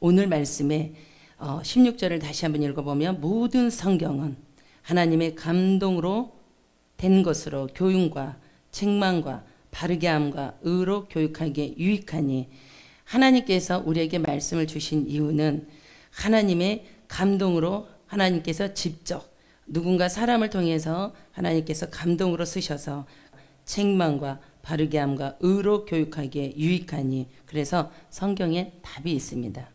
오늘 말씀에 16절을 다시 한번 읽어보면 모든 성경은 하나님의 감동으로 된 것으로 교훈과 책망과 바르게 함과 의로 교육하기에 유익하니, 하나님께서 우리에게 말씀을 주신 이유는 하나님의 감동으로 하나님께서 직접 누군가 사람을 통해서 하나님께서 감동으로 쓰셔서 책망과 바르게 함과 의로 교육하기에 유익하니, 그래서 성경에 답이 있습니다.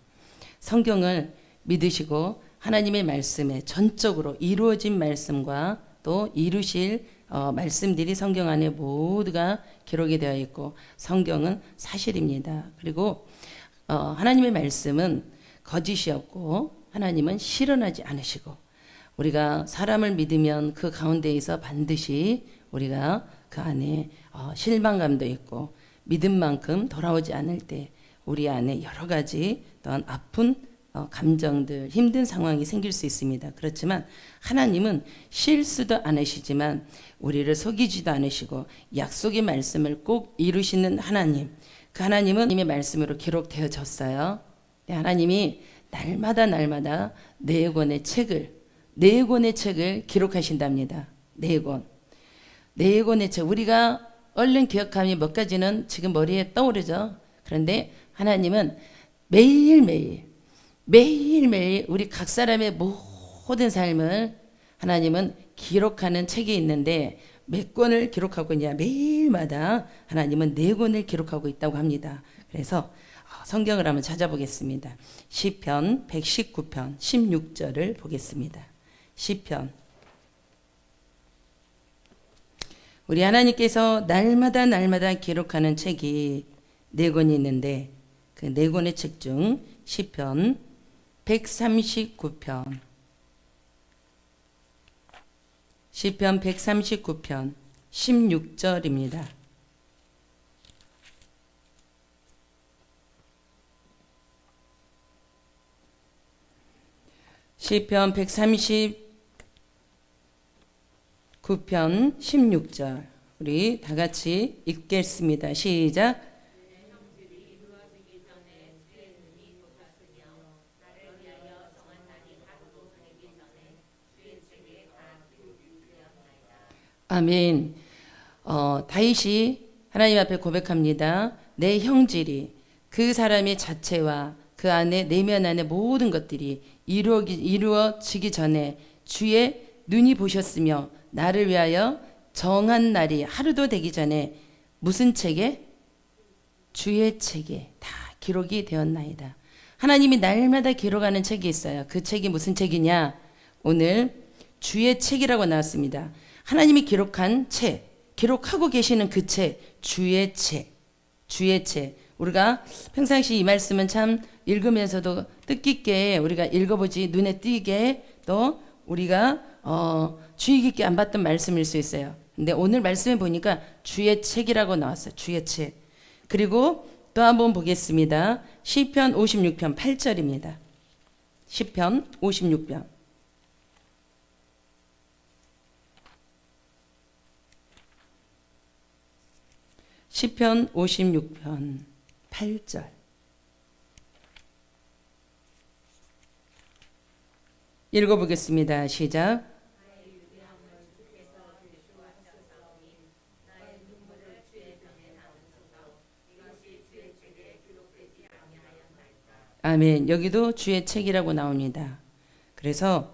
성경을 믿으시고 하나님의 말씀에 전적으로 이루어진 말씀과 또 이루실 말씀들이 성경 안에 모두가 기록이 되어 있고, 성경은 사실입니다. 그리고 하나님의 말씀은 거짓이 없고 하나님은 실현하지 않으시고, 우리가 사람을 믿으면 그 가운데에서 반드시 우리가 그 안에 실망감도 있고, 믿은 만큼 돌아오지 않을 때 우리 안에 여러 가지 또한 아픈 감정들, 힘든 상황이 생길 수 있습니다. 그렇지만 하나님은 실수도 않으시지만 우리를 속이지도 않으시고 약속의 말씀을 꼭 이루시는 하나님, 그 하나님은 하나님의 말씀으로 기록되어졌어요. 하나님이 날마다 네 권의 책을 기록하신답니다. 네 권의 책. 우리가 얼른 기억하면 몇 가지는 지금 머리에 떠오르죠. 그런데 하나님은 매일매일 우리 각 사람의 모든 삶을 하나님은 기록하는 책이 있는데, 몇 권을 기록하고 있냐? 매일마다 하나님은 네 권을 기록하고 있다고 합니다. 그래서 성경을 한번 찾아보겠습니다. 시편 119편 16절을 보겠습니다. 시편. 우리 하나님께서 날마다 기록하는 책이 네 권이 있는데, 그 네 권의 책 중 시편 139편, 시편 139편 16절입니다. 시편 139편 16절 우리 다 같이 읽겠습니다. 시작. 아멘. 다윗이 하나님 앞에 고백합니다. 내 형질이, 그 사람의 자체와 그 안에 내면 안에 모든 것들이 이루어지기 전에 주의 눈이 보셨으며 나를 위하여 정한 날이 하루도 되기 전에 무슨 책에? 주의 책에 다 기록이 되었나이다. 하나님이 날마다 기록하는 책이 있어요. 그 책이 무슨 책이냐? 오늘 주의 책이라고 나왔습니다. 하나님이 기록한 책, 기록하고 계시는 그 책, 주의 책. 우리가 평상시 이 말씀은 참 읽으면서도 뜻깊게 우리가 읽어보지 눈에 띄게 또 우리가 주의 깊게 안 봤던 말씀일 수 있어요. 근데 오늘 말씀에 보니까 주의 책이라고 나왔어요. 주의 책. 그리고 또 한번 보겠습니다. 시편 56편 8절입니다. 시편 56편. 시편 56편 8절. 읽어보겠습니다. 시작. 아멘. 여기도 주의 책이라고 나옵니다. 그래서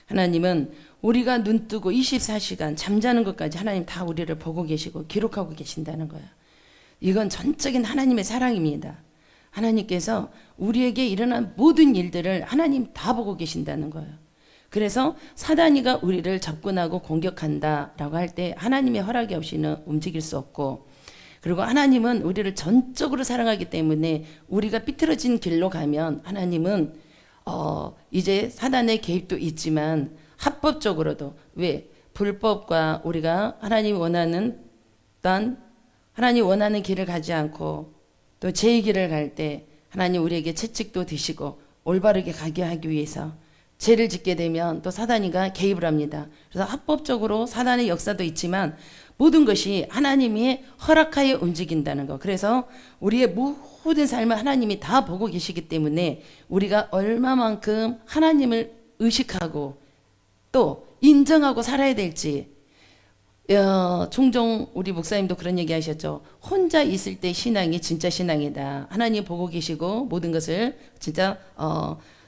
하나님은 우리가 눈 뜨고 24시간 잠자는 것까지 하나님 다 우리를 보고 계시고 기록하고 계신다는 거예요. 이건 전적인 하나님의 사랑입니다. 하나님께서 우리에게 일어난 모든 일들을 하나님 다 보고 계신다는 거예요. 그래서 사단이가 우리를 접근하고 공격한다라고 할 때 하나님의 허락이 없이는 움직일 수 없고, 그리고 하나님은 우리를 전적으로 사랑하기 때문에 우리가 삐뚤어진 길로 가면 하나님은 이제 사단의 개입도 있지만 합법적으로도, 왜? 불법과 우리가 하나님이 원하는 길을 가지 않고 또 제 길을 갈 때 하나님 우리에게 채찍도 드시고 올바르게 가게 하기 위해서 죄를 짓게 되면 또 사단이가 개입을 합니다. 그래서 합법적으로 사단의 역사도 있지만 모든 것이 하나님이 허락하여 움직인다는 거. 그래서 우리의 모든 삶을 하나님이 다 보고 계시기 때문에 우리가 얼마만큼 하나님을 의식하고 또 인정하고 살아야 될지. 종종 우리 목사님도 그런 얘기 하셨죠. 혼자 있을 때 신앙이 진짜 신앙이다. 하나님 보고 계시고 모든 것을 진짜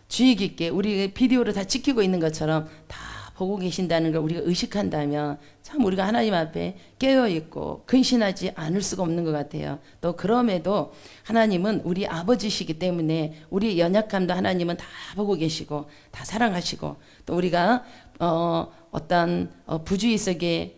주의 깊게 우리 비디오를 다 지키고 있는 것처럼 다 보고 계신다는 걸 우리가 의식한다면 참 우리가 하나님 앞에 깨어있고 근신하지 않을 수가 없는 것 같아요. 또 그럼에도 하나님은 우리 아버지시기 때문에 우리 연약함도 하나님은 다 보고 계시고 다 사랑하시고 또 우리가 어떤 부주의 속에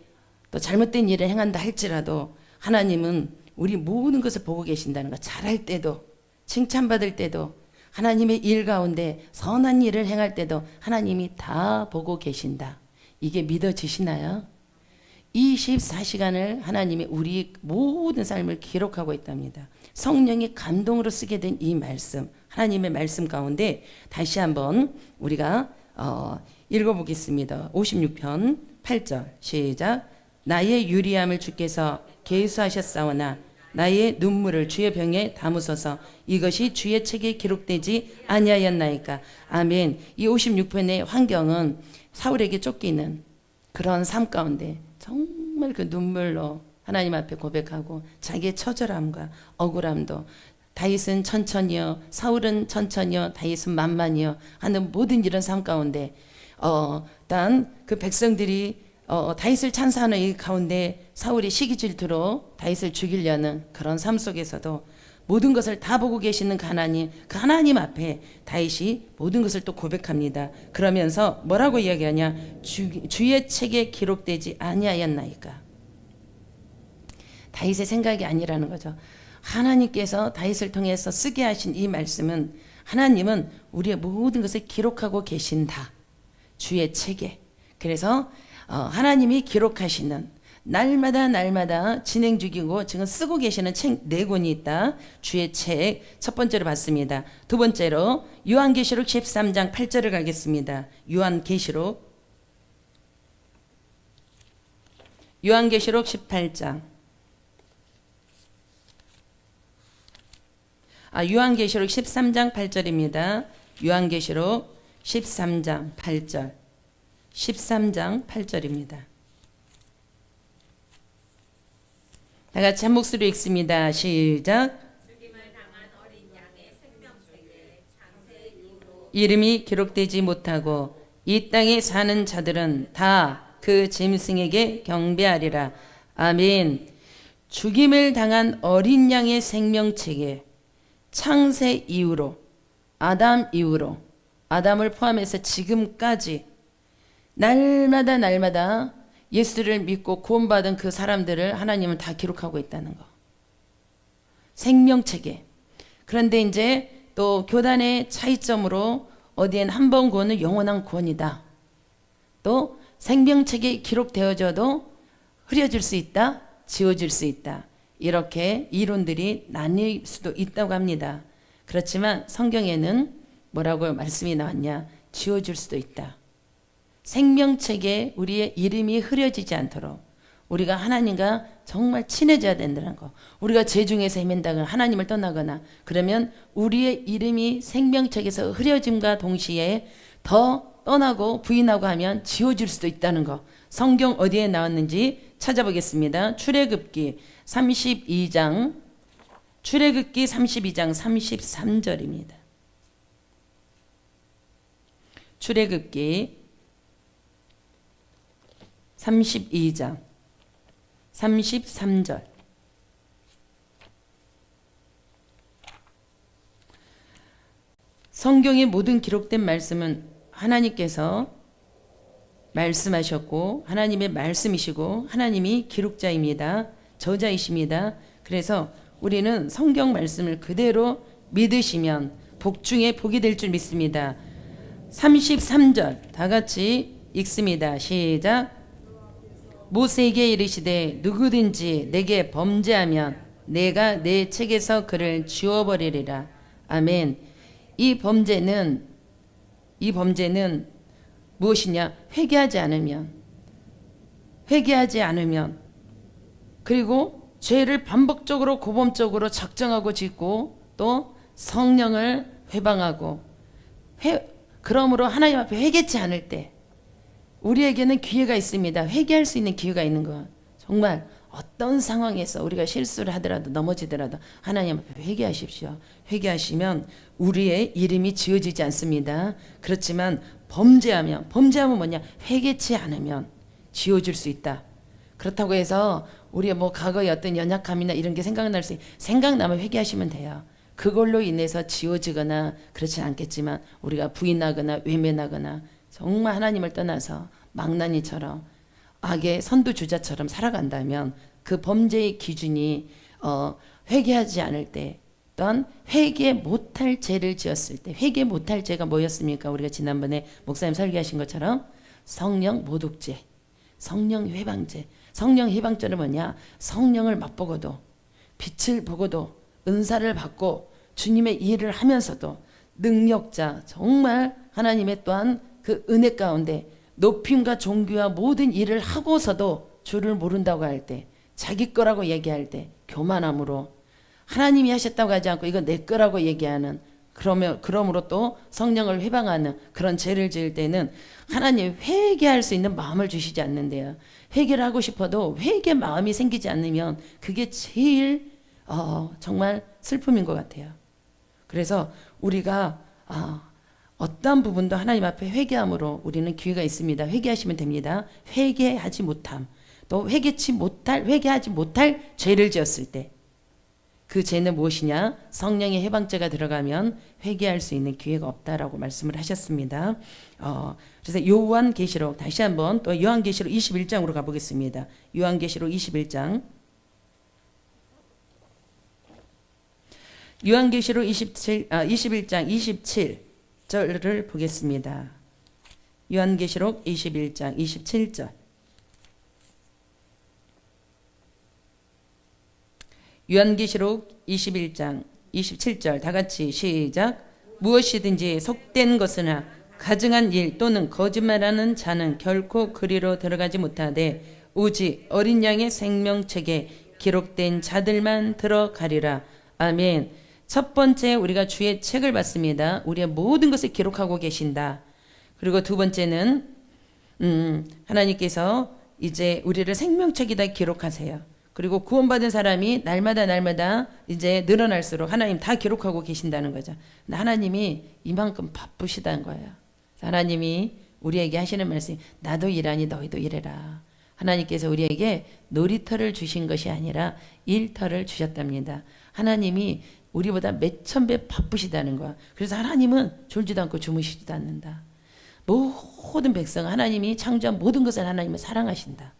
또 잘못된 일을 행한다 할지라도 하나님은 우리 모든 것을 보고 계신다는 거. 잘할 때도 칭찬받을 때도 하나님의 일 가운데 선한 일을 행할 때도 하나님이 다 보고 계신다. 이게 믿어지시나요? 24시간을 하나님이 우리 모든 삶을 기록하고 있답니다. 성령이 감동으로 쓰게 된 이 말씀, 하나님의 말씀 가운데 다시 한번 우리가 읽어보겠습니다. 56편 8절 시작. 나의 유리함을 주께서 계수하셨사오나 나의 눈물을 주의 병에 담으소서. 이것이 주의 책에 기록되지 아니하였나이까. 아멘. 이 56편의 환경은 사울에게 쫓기는 그런 삶 가운데 정말 그 눈물로 하나님 앞에 고백하고 자기의 처절함과 억울함도 다윗은 천천히요 사울은 천천히요 다윗은 만만히요 하는 모든 이런 삶 가운데 단 그 백성들이 다윗을 찬사하는 이 가운데 사울이 시기 질투로 다윗을 죽이려는 그런 삶 속에서도 모든 것을 다 보고 계시는 그 하나님 앞에 다윗이 모든 것을 또 고백합니다. 그러면서 뭐라고 이야기하냐? 주의 책에 기록되지 아니하였나이까. 다윗의 생각이 아니라는 거죠. 하나님께서 다윗을 통해서 쓰게 하신 이 말씀은 하나님은 우리의 모든 것을 기록하고 계신다. 주의 책에. 그래서 하나님이 기록하시는 날마다 진행 중이고 지금 쓰고 계시는 책 4권이 있다. 주의 책 첫 번째로 봤습니다. 두 번째로 요한계시록 13장 8절을 가겠습니다. 요한계시록 18장 요한계시록 13장 8절입니다. 요한계시록 13장 8절 13장 8절입니다. 다 같이 한 목소리로 읽습니다. 시작. 이름이 기록되지 못하고 이 땅에 사는 자들은 다 그 짐승에게 경배하리라. 아멘. 죽임을 당한 어린 양의 생명책에 창세 이후로 아담을 포함해서 지금까지 날마다 예수를 믿고 구원받은 그 사람들을 하나님은 다 기록하고 있다는 거. 생명책에. 그런데 이제 또 교단의 차이점으로 어디엔 한 번 구원은 영원한 구원이다. 또 생명책에 기록되어져도 흐려질 수 있다. 지워질 수 있다. 이렇게 이론들이 나뉠 수도 있다고 합니다. 그렇지만 성경에는 뭐라고 말씀이 나왔냐? 지워질 수도 있다. 생명책에 우리의 이름이 흐려지지 않도록 우리가 하나님과 정말 친해져야 된다는 거. 우리가 죄중에서 헤맨다거나 하나님을 떠나거나 그러면 우리의 이름이 생명책에서 흐려짐과 동시에 더 떠나고 부인하고 하면 지워질 수도 있다는 거. 성경 어디에 나왔는지 찾아보겠습니다. 출애굽기 32장 33절입니다. 출애굽기 32장 33절. 성경의 모든 기록된 말씀은 하나님께서 말씀하셨고 하나님의 말씀이시고 하나님이 기록자입니다. 저자이십니다. 그래서 우리는 성경 말씀을 그대로 믿으시면 복 중에 복이 될 줄 믿습니다. 33절 다 같이 읽습니다. 시작. 모세에게 이르시되 누구든지 내게 범죄하면 내가 내 책에서 그를 지워버리리라. 아멘. 이 범죄는 무엇이냐? 회개하지 않으면 그리고 죄를 반복적으로 고범적으로 작정하고 짓고 또 성령을 회방하고 그러므로 하나님 앞에 회개치 않을 때 우리에게는 기회가 있습니다. 회개할 수 있는 기회가 있는 것. 정말 어떤 상황에서 우리가 실수를 하더라도 넘어지더라도 하나님 앞에 회개하십시오. 회개하시면 우리의 이름이 지워지지 않습니다. 그렇지만 범죄하면 뭐냐? 회개치 않으면 지워질 수 있다. 그렇다고 해서 우리의 뭐 과거의 어떤 연약함이나 이런 게 생각나면 회개하시면 돼요. 그걸로 인해서 지워지거나 그렇지 않겠지만 우리가 부인하거나 외면하거나 정말 하나님을 떠나서 망나니처럼 악의 선두주자처럼 살아간다면 그 범죄의 기준이 회개하지 않을 때 또한 회개 못할 죄를 지었을 때 회개 못할 죄가 뭐였습니까? 우리가 지난번에 목사님 설교하신 것처럼 성령 모독죄, 성령 회방죄. 성령 회방죄는 뭐냐? 성령을 맛보고도 빛을 보고도 은사를 받고 주님의 일을 하면서도 능력자 정말 하나님의 또한 그 은혜 가운데 높임과 존귀와 모든 일을 하고서도 주를 모른다고 할 때 자기 거라고 얘기할 때 교만함으로 하나님이 하셨다고 하지 않고 이거 내 거라고 얘기하는 그러므로 또 성령을 회방하는 그런 죄를 지을 때는 하나님 회개할 수 있는 마음을 주시지 않는데요. 회개를 하고 싶어도 회개 마음이 생기지 않으면 그게 제일 정말 슬픔인 것 같아요. 그래서 우리가 어떠한 부분도 하나님 앞에 회개함으로 우리는 기회가 있습니다. 회개하시면 됩니다. 회개하지 못함, 또 회개하지 못할 죄를 지었을 때 그 죄는 무엇이냐? 성령의 해방죄가 들어가면 회개할 수 있는 기회가 없다라고 말씀을 하셨습니다. 그래서 요한계시록 다시 한번 또 요한계시록 21장으로 가보겠습니다. 요한계시록 21장. 요한계시록 21장 27절을 보겠습니다. 요한계시록 21장 27절. 요한계시록 21장 27절 다 같이 시작. 무엇이든지 속된 것이나 가증한 일 또는 거짓말하는 자는 결코 그리로 들어가지 못하되 오직 어린 양의 생명책에 기록된 자들만 들어가리라. 아멘. 첫 번째 우리가 주의 책을 받습니다. 우리의 모든 것을 기록하고 계신다. 그리고 두 번째는 하나님께서 이제 우리를 생명책에다 기록하세요. 그리고 구원받은 사람이 날마다 이제 늘어날수록 하나님 다 기록하고 계신다는 거죠. 하나님이 이만큼 바쁘시다는 거예요. 하나님이 우리에게 하시는 말씀이 나도 일하니 너희도 일해라. 하나님께서 우리에게 놀이터를 주신 것이 아니라 일터를 주셨답니다. 하나님이 우리보다 몇천 배 바쁘시다는 거야. 그래서 하나님은 졸지도 않고 주무시지도 않는다. 모든 백성 하나님이 창조한 모든 것을 하나님은 사랑하신다.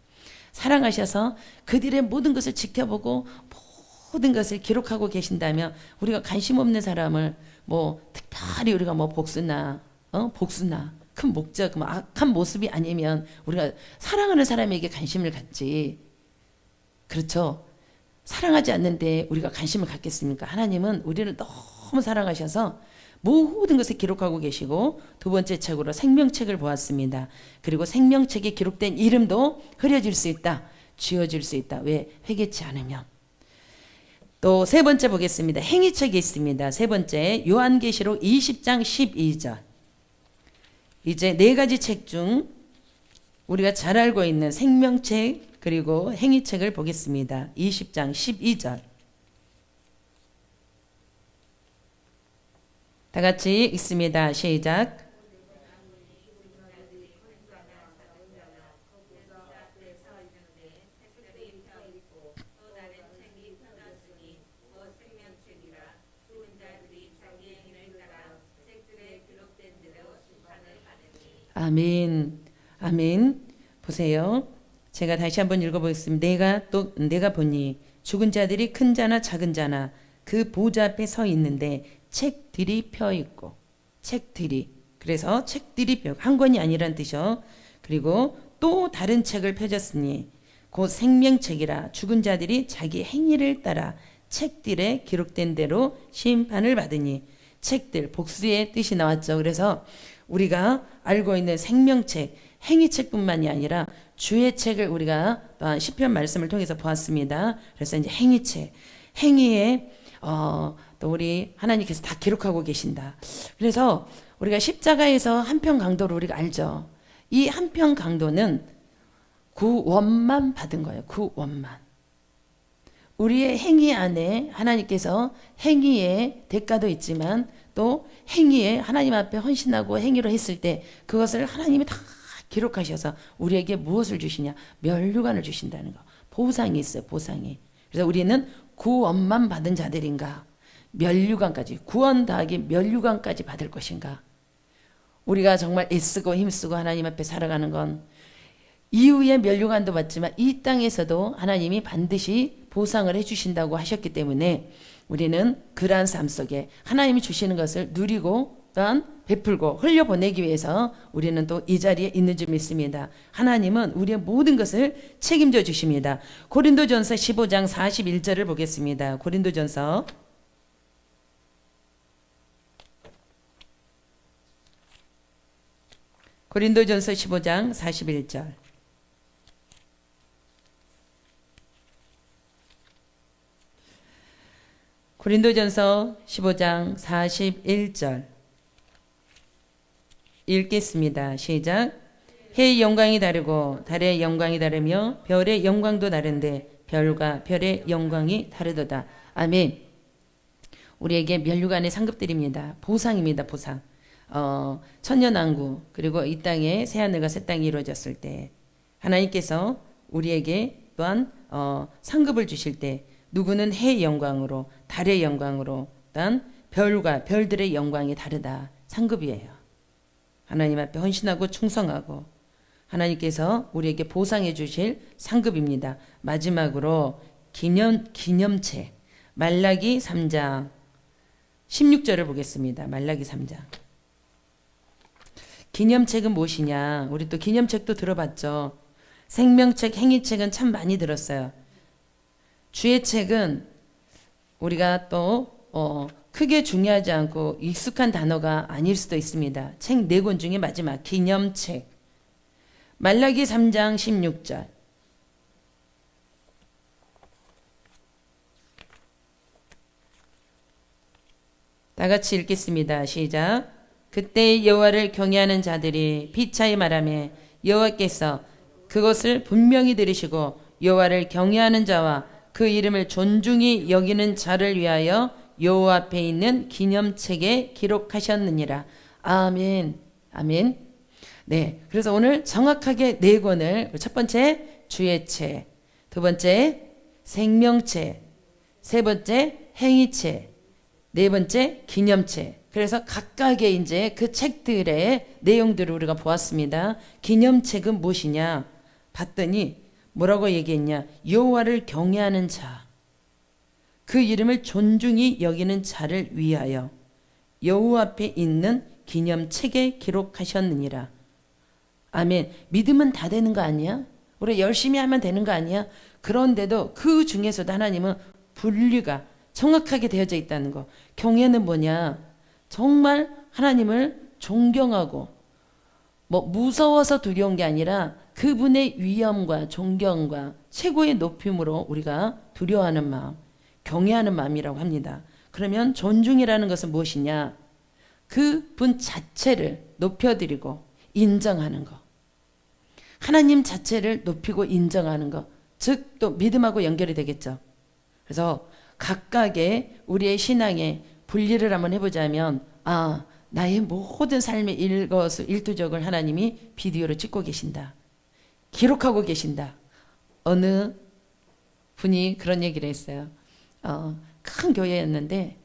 사랑하셔서 그들의 모든 것을 지켜보고 모든 것을 기록하고 계신다면 우리가 관심 없는 사람을 특별히 우리가 복수나 큰 목적 악한 모습이 아니면 우리가 사랑하는 사람에게 관심을 갖지. 그렇죠. 사랑하지 않는데 우리가 관심을 갖겠습니까? 하나님은 우리를 너무 사랑하셔서 모든 것을 기록하고 계시고 두 번째 책으로 생명책을 보았습니다. 그리고 생명책에 기록된 이름도 흐려질 수 있다. 지워질 수 있다. 왜? 회개치 않으면. 또 세 번째 보겠습니다. 행위책이 있습니다. 세 번째 요한계시록 20장 12절. 이제 네 가지 책 중 우리가 잘 알고 있는 생명책 그리고 행위책을 보겠습니다. 20장 12절. 다 같이 읽습니다. 시작. 아멘. 아멘. 보세요. 제가 다시 한번 읽어보겠습니다. 내가 보니 죽은 자들이 큰 자나 작은 자나 그 보좌 앞에 서 있는데 책들이 펴 있고 책들이 그래서 책들이 한 권이 아니란 뜻이요. 그리고 또 다른 책을 펴졌으니 곧 생명책이라 죽은 자들이 자기 행위를 따라 책들에 기록된 대로 심판을 받으니 책들 복수의 뜻이 나왔죠. 그래서 우리가 알고 있는 생명책 행위책뿐만이 아니라 주의 책을 우리가 또한 시편 말씀을 통해서 보았습니다. 그래서 이제 행위책, 행위에 또 우리 하나님께서 다 기록하고 계신다. 그래서 우리가 십자가에서 한편 강도를 우리가 알죠. 이 한편 강도는 구원만 받은 거예요. 구원만. 우리의 행위 안에 하나님께서 행위의 대가도 있지만 또 행위에 하나님 앞에 헌신하고 행위로 했을 때 그것을 하나님이 다 기록하셔서 우리에게 무엇을 주시냐? 면류관을 주신다는 거. 보상이 있어요. 보상이. 그래서 우리는 구원만 받은 자들인가? 면류관까지, 구원 더하기 면류관까지 받을 것인가? 우리가 정말 애쓰고 힘쓰고 하나님 앞에 살아가는 건 이후에 면류관도 받지만 이 땅에서도 하나님이 반드시 보상을 해주신다고 하셨기 때문에 우리는 그러한 삶 속에 하나님이 주시는 것을 누리고 또한 베풀고 흘려보내기 위해서 우리는 또 이 자리에 있는 줄 믿습니다. 하나님은 우리의 모든 것을 책임져 주십니다. 고린도전서 15장 41절을 보겠습니다. 고린도전서 15장 41절. 고린도전서 15장 41절 읽겠습니다. 시작. 해의 영광이 다르고 달의 영광이 다르며 별의 영광도 다른데 별과 별의 영광이 다르도다. 아멘. 우리에게 면류관의 상급들입니다. 보상입니다. 보상. 천년왕국 그리고 이 땅에 새하늘과 새 땅이 이루어졌을 때 하나님께서 우리에게 또한 상급을 주실 때 누구는 해의 영광으로 달의 영광으로 또한 별과 별들의 영광이 다르다. 상급이에요. 하나님 앞에 헌신하고 충성하고 하나님께서 우리에게 보상해 주실 상급입니다. 마지막으로 기념책 말라기 3장 16절을 보겠습니다. 말라기 3장. 기념책은 무엇이냐? 우리 또 기념책도 들어봤죠. 생명책, 행위책은 참 많이 들었어요. 주의 책은 우리가 또 크게 중요하지 않고 익숙한 단어가 아닐 수도 있습니다. 책 4권 중에 마지막 기념책. 말라기 3장 16절. 다 같이 읽겠습니다. 시작. 그때 여호와를 경외하는 자들이 피차에 말하며 여호와께서 그것을 분명히 들으시고 여호와를 경외하는 자와 그 이름을 존중히 여기는 자를 위하여 여호와 앞에 있는 기념책에 기록하셨느니라. 아멘. 아멘. 네. 그래서 오늘 정확하게 4권을 첫 번째 주의 책, 두 번째 생명책, 세 번째 행위책, 네 번째 기념책. 그래서 각각의 이제 그 책들의 내용들을 우리가 보았습니다. 기념책은 무엇이냐? 봤더니 뭐라고 얘기했냐? 여호와를 경외하는 자, 그 이름을 존중히 여기는 자를 위하여 여호와 앞에 있는 기념책에 기록하셨느니라. 아멘. 믿으면 다 되는 거 아니야? 우리 열심히 하면 되는 거 아니야? 그런데도 그 중에서도 하나님은 분류가 정확하게 되어져 있다는 거. 경외는 뭐냐? 정말 하나님을 존경하고 무서워서 두려운 게 아니라 그분의 위엄과 존경과 최고의 높임으로 우리가 두려워하는 마음, 경외하는 마음이라고 합니다. 그러면 존중이라는 것은 무엇이냐? 그분 자체를 높여드리고 인정하는 거. 하나님 자체를 높이고 인정하는 것. 즉 또 믿음하고 연결이 되겠죠. 그래서 각각의 우리의 신앙의 분리를 한번 해보자면 나의 모든 삶의 일거수일투족을 하나님이 비디오로 찍고 계신다. 기록하고 계신다. 어느 분이 그런 얘기를 했어요. 큰 교회였는데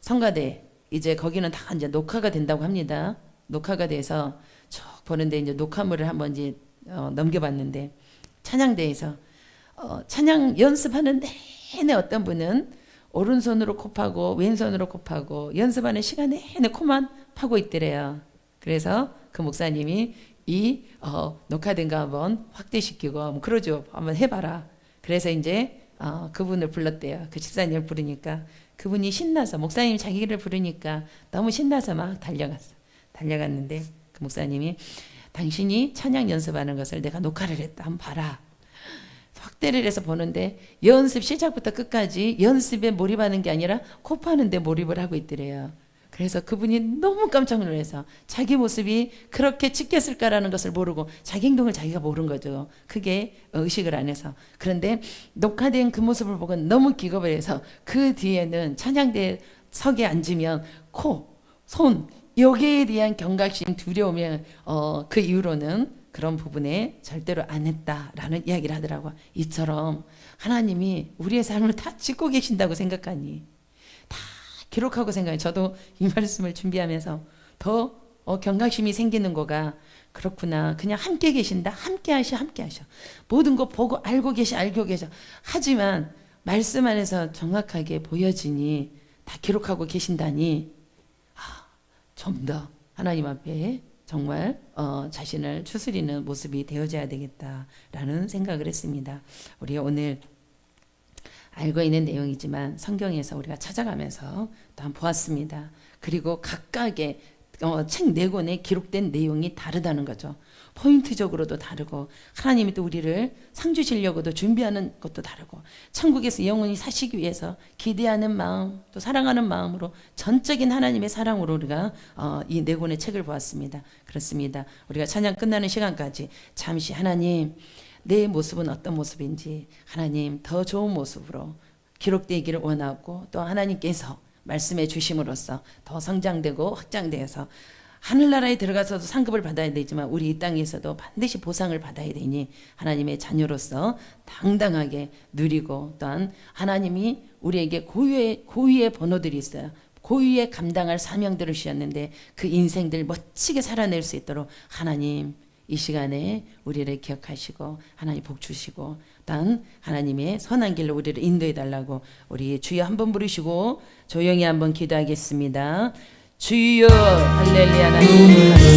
성가대 이제 거기는 다 이제 녹화가 된다고 합니다. 녹화가 돼서 쭉 보는데 이제 녹화물을 한번 이제 넘겨봤는데 찬양대에서 찬양 연습하는 내내 어떤 분은 오른손으로 코 파고 왼손으로 코 파고 연습하는 시간 내내 코만 파고 있더래요. 그래서 그 목사님이 이 녹화된 거 한번 확대시키고 그러죠. 한번 해봐라. 그래서 이제 그분을 불렀대요. 그 집사님을 부르니까 그분이 신나서 목사님이 자기를 부르니까 너무 신나서 막 달려갔어. 달려갔는데 그 목사님이 당신이 찬양 연습하는 것을 내가 녹화를 했다. 한번 봐라. 확대를 해서 보는데 연습 시작부터 끝까지 연습에 몰입하는 게 아니라 코 파는데 몰입을 하고 있더래요. 그래서 그분이 너무 깜짝 놀라서 자기 모습이 그렇게 찍혔을까라는 것을 모르고 자기 행동을 자기가 모른 거죠. 크게 의식을 안 해서. 그런데 녹화된 그 모습을 보고 너무 기겁을 해서 그 뒤에는 찬양대 석에 앉으면 코, 손 여기에 대한 경각심, 두려움이 그 이후로는 그런 부분에 절대로 안 했다라는 이야기를 하더라고요. 이처럼 하나님이 우리의 삶을 다 찍고 계신다고 생각하니 다 기록하고 생각해요. 저도 이 말씀을 준비하면서 더 경각심이 생기는 거가 그렇구나. 그냥 함께 계신다. 함께 하셔. 모든 거 보고 알고 계셔. 하지만 말씀 안에서 정확하게 보여지니 다 기록하고 계신다니 좀 더 하나님 앞에 정말 자신을 추스리는 모습이 되어져야 되겠다라는 생각을 했습니다. 우리 오늘 알고 있는 내용이지만 성경에서 우리가 찾아가면서 또 한번 보았습니다. 그리고 각각의 책 네 권에 기록된 내용이 다르다는 거죠. 포인트적으로도 다르고 하나님이 또 우리를 상 주시려고도 준비하는 것도 다르고 천국에서 영원히 사시기 위해서 기대하는 마음 또 사랑하는 마음으로 전적인 하나님의 사랑으로 우리가 이 네 권의 책을 보았습니다. 그렇습니다. 우리가 찬양 끝나는 시간까지 잠시 하나님 내 모습은 어떤 모습인지 하나님 더 좋은 모습으로 기록되기를 원하고 또 하나님께서 말씀해 주심으로써 더 성장되고 확장되어서 하늘나라에 들어가서도 상급을 받아야 되지만 우리 이 땅에서도 반드시 보상을 받아야 되니 하나님의 자녀로서 당당하게 누리고 또한 하나님이 우리에게 고유의 번호들이 있어요. 고유의 감당할 사명들을 주셨는데 그 인생들 멋지게 살아낼 수 있도록 하나님 이 시간에 우리를 기억하시고 하나님 복 주시고 또한 하나님의 선한 길로 우리를 인도해 달라고 우리 주여 한번 부르시고 조용히 한번 기도하겠습니다. 주여 할렐루야 하나님 감사합니다.